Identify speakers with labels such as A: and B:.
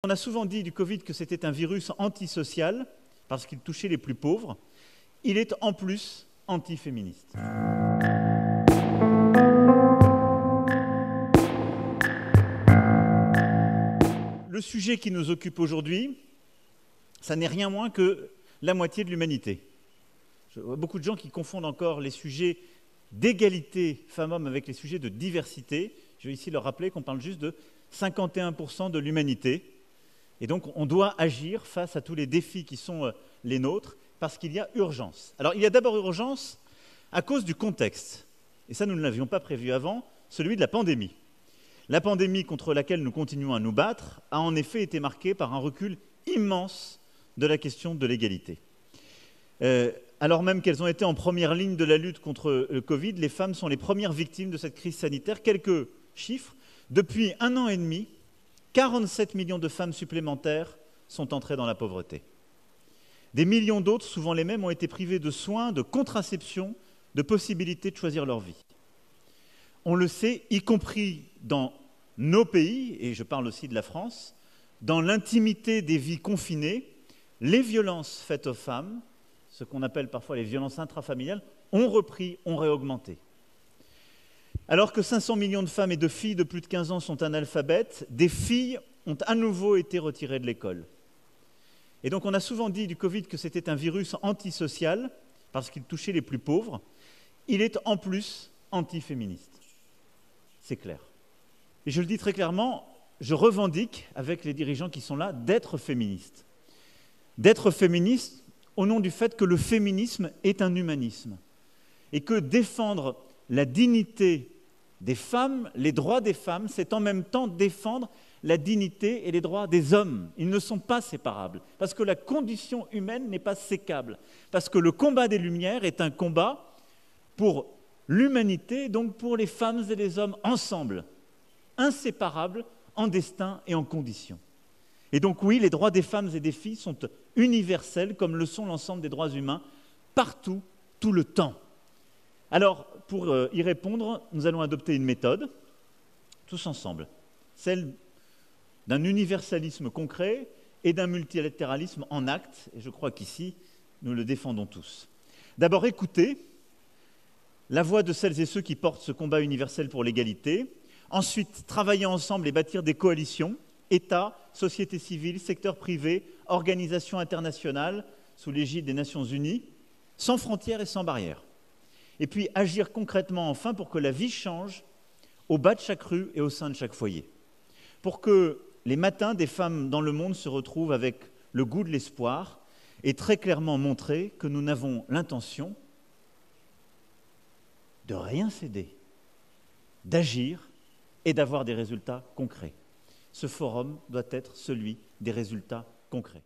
A: On a souvent dit du Covid que c'était un virus antisocial parce qu'il touchait les plus pauvres. Il est en plus antiféministe. Le sujet qui nous occupe aujourd'hui, ça n'est rien moins que la moitié de l'humanité. Je vois beaucoup de gens qui confondent encore les sujets d'égalité femmes-hommes avec les sujets de diversité. Je vais ici leur rappeler qu'on parle juste de 51% de l'humanité. Et donc, on doit agir face à tous les défis qui sont les nôtres, parce qu'il y a urgence. Alors, il y a d'abord urgence à cause du contexte. Et ça, nous ne l'avions pas prévu avant, celui de la pandémie. La pandémie contre laquelle nous continuons à nous battre a en effet été marquée par un recul immense de la question de l'égalité. Alors même qu'elles ont été en première ligne de la lutte contre le Covid, les femmes sont les premières victimes de cette crise sanitaire. Quelques chiffres. Depuis 1 an et demi, 47 millions de femmes supplémentaires sont entrées dans la pauvreté. Des millions d'autres, souvent les mêmes, ont été privées de soins, de contraception, de possibilités de choisir leur vie. On le sait, y compris dans nos pays, et je parle aussi de la France, dans l'intimité des vies confinées, les violences faites aux femmes, ce qu'on appelle parfois les violences intrafamiliales, ont repris, ont réaugmenté. Alors que 500 millions de femmes et de filles de plus de 15 ans sont analphabètes, des filles ont à nouveau été retirées de l'école. Et donc on a souvent dit du Covid que c'était un virus antisocial, parce qu'il touchait les plus pauvres. Il est en plus antiféministe. C'est clair. Et je le dis très clairement, je revendique, avec les dirigeants qui sont là, d'être féministe. D'être féministe au nom du fait que le féminisme est un humanisme. Et que défendre la dignité des femmes, les droits des femmes, c'est en même temps défendre la dignité et les droits des hommes. Ils ne sont pas séparables, parce que la condition humaine n'est pas sécable, parce que le combat des Lumières est un combat pour l'humanité, donc pour les femmes et les hommes ensemble, inséparables en destin et en conditions. Et donc oui, les droits des femmes et des filles sont universels, comme le sont l'ensemble des droits humains, partout, tout le temps. Alors, pour y répondre, nous allons adopter une méthode, tous ensemble, celle d'un universalisme concret et d'un multilatéralisme en acte, et je crois qu'ici, nous le défendons tous. D'abord, écouter la voix de celles et ceux qui portent ce combat universel pour l'égalité. Ensuite, travailler ensemble et bâtir des coalitions, États, société civile, secteur privé, organisations internationales, sous l'égide des Nations Unies, sans frontières et sans barrières. Et puis agir concrètement enfin pour que la vie change au bas de chaque rue et au sein de chaque foyer. Pour que les matins des femmes dans le monde se retrouvent avec le goût de l'espoir et très clairement montrer que nous n'avons l'intention de rien céder, d'agir et d'avoir des résultats concrets. Ce forum doit être celui des résultats concrets.